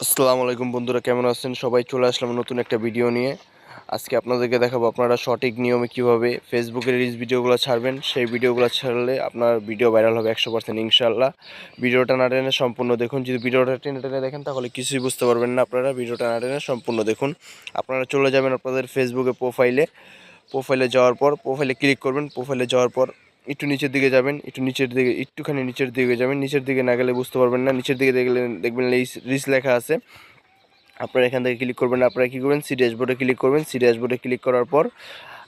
আসসালামু আলাইকুম বন্ধুরা, কেমন আছেন সবাই? চলে আসলাম নতুন একটা ভিডিও নিয়ে। আজকে আপনাদেরকে দেখাবো আপনারা সঠিক নিয়মে কিভাবে ফেসবুকে রিলস ভিডিওগুলো ছাড়বেন। সেই ভিডিওগুলো ছাড়লে আপনার ভিডিও ভাইরাল হবে 100% ইনশাআল্লাহ। ভিডিওটা না টেনে সম্পূর্ণ দেখুন। যদি ভিডিওটা টেনে টেনে দেখেন তাহলে কিছুই বুঝতে পারবেন না। আপনারা ভিডিওটা না টেনে সম্পূর্ণ দেখুন। আপনারা চলে যাবেন আপনাদের ফেসবুকে প্রোফাইলে যাওয়ার পর প্রোফাইলে ক্লিক করবেন। প্রোফাইলে যাওয়ার পর একটু নিচের দিকে যাবেন, একটুখানি নিচের দিকে যাবেন। নিচের দিকে না গেলে বুঝতে পারবেন না। নিচের দিকে দেখবেন রিলস লেখা আছে। আপনারা এখান থেকে ক্লিক করবেন। আপনারা কী করবেন, সি ড্যাশবোর্ডে ক্লিক করবেন। সি ড্যাশবোর্ডে ক্লিক করার পর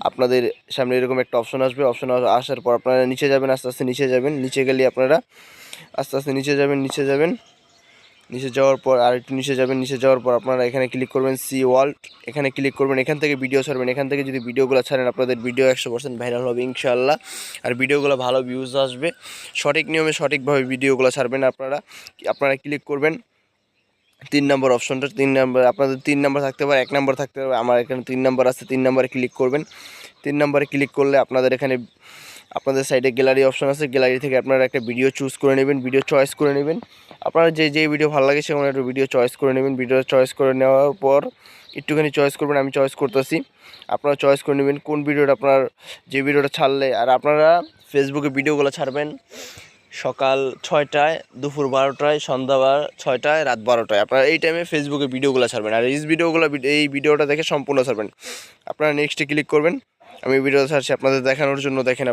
আপনাদের সামনে এরকম একটা অপশন আসবে। অপশন আসার পর আপনারা নিচে যাবেন, আস্তে আস্তে নিচে যাবেন। নিচে গেলে আপনারা আস্তে আস্তে নিচে যাওয়ার পর আর একটু নিচে যাবেন। নিচে যাওয়ার পর আপনারা এখানে ক্লিক করবেন সি ওয়ার্ল্ড, এখানে ক্লিক করবেন। এখান থেকে ভিডিও ছাড়বেন। এখান থেকে যদি ভিডিওগুলো ছাড়েন আপনাদের ভিডিও 100% ভাইরাল হবে ইনশাআল্লাহ। আর ভিডিওগুলো ভালো ভিউজ আসবে। সঠিক নিয়মে সঠিকভাবে ভিডিওগুলো ছাড়বেন। আপনারা ক্লিক করবেন 3 নম্বর অপশনটা। 3 নম্বর, আপনাদের 3 নম্বর থাকতে পারে, 1 নম্বর থাকতে পারে। আমার এখানে 3 নম্বর আছে। 3 নম্বরে ক্লিক করবেন। 3 নম্বরে ক্লিক করলে আপনাদের এখানে আপনাদের সাইডে গ্যালারি অপশন আছে। গ্যালারি থেকে আপনারা একটা ভিডিও চুজ করে নেবেন, ভিডিও চয়েস করে নেবেন। আপনারা যে ভিডিও ভালো লাগে সেরকম একটা ভিডিও চয়েস করে নেবেন। ভিডিও চয়েস করে নেওয়ার পর একটুখানি চয়েস করবেন। আমি চয়েস করতেছি, আপনারা চয়েস করে নেবেন কোন ভিডিওটা আপনার, যে ভিডিওটা ছাড়লে। আর আপনারা ফেসবুকে ভিডিওগুলো ছাড়বেন সকাল 6টায়, দুপুর 12টায়, সন্ধ্যা 6টায়, রাত 12টায়। আপনারা এই টাইমে ফেসবুকে ভিডিওগুলো ছাড়বেন। আর এই ভিডিওটা দেখে সম্পূর্ণ ছাড়বেন। আপনারা নেক্সটে ক্লিক করবেন। আমি ভিডিও ছাড়ছি আপনাদের দেখানোর জন্য। দেখেন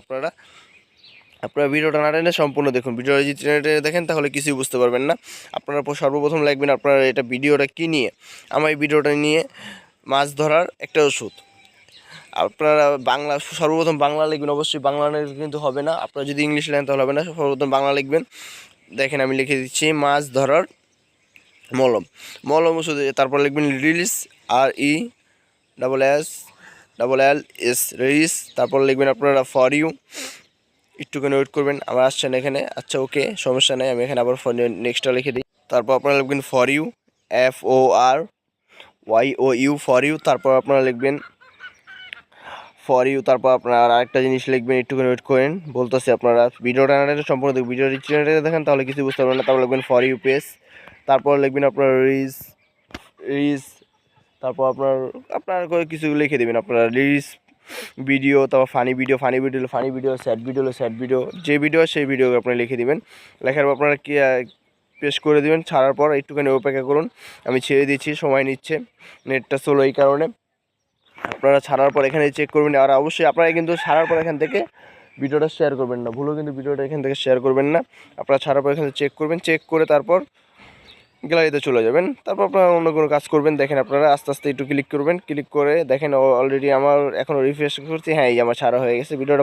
আপনারা ভিডিওটা না টেনে সম্পূর্ণ দেখুন। ভিডিওটা যদি টেনে টেনে দেখেন তাহলে কিছুই বুঝতে পারবেন না। আপনারা সর্বপ্রথম লিখবেন আপনারা এটা ভিডিওটা কী নিয়ে। আমার এই ভিডিওটা নিয়ে মাছ ধরার একটা ওষুধ। আপনারা সর্বপ্রথম বাংলা লিখবেন। অবশ্যই বাংলা কিন্তু হবে না। আপনারা যদি ইংলিশ লেখেন তাহলে হবে না। সর্বপ্রথম বাংলা লিখবেন। দেখেন আমি লিখে দিচ্ছি মাছ ধরার মলম ওষুধ। তারপর লিখবেন রিলিস, RELLS রিলিস। তারপর লিখবেন আপনারা ফর ইউ। একটুখানি ওয়েট করবেন, আমার আসছেন এখানে। আচ্ছা, ওকে, সমস্যা নেই। আমি এখানে আবার নেক্সটটা লিখে দিই। তারপর আপনারা লিখবেন for you, FORYOU, for you. তারপর আপনারা লিখবেন ফর ইউ। তারপর আপনারা আরেকটা জিনিস লিখবেন, একটুখানি ওয়েট করেন, বলতেছি। আপনারা ভিডিওটা সম্পূর্ণ দেখবেন। ভিডিওটি দেখেন তাহলে কিছু বুঝতে পারবেন না। তারপর লিখবেন ফর ইউ পেজ। তারপর লিখবেন আপনার রিস। তারপর আপনার করে কিছু লিখে দেবেন। আপনারা রিলস ভিডিও, তারপর ফানি ভিডিও, স্যাড ভিডিও, যে ভিডিও সেই ভিডিও আপনি লিখে দেবেন। লেখার পর আপনারা কি পেস্ট করে দেবেন। ছাড়ার পর একটুখানি অপেক্ষা করুন। আমি ছেড়ে দিচ্ছি, সময় নিচ্ছে, নেটটা স্লো এই কারণে। আপনারা ছাড়ার পর এখানে চেক করবেন। আর অবশ্যই আপনারা কিন্তু ছাড়ার পর এখান থেকে ভিডিওটা শেয়ার করবেন না, ভুলেও কিন্তু ভিডিওটা এখান থেকে শেয়ার করবেন না। আপনারা ছাড়ার পর এখানে চেক করবেন। চেক করে তারপর গ্যালারিতে চলে যাবেন। তারপর আপনারা অন্য কোনো কাজ করবেন। দেখেন আপনারা আস্তে আস্তে একটু ক্লিক করবেন। ক্লিক করে দেখেন অলরেডি আমার এখনও রিফ্রেশ করছি। হ্যাঁ, এই আমার ছাড়া হয়ে গেছে ভিডিওটা।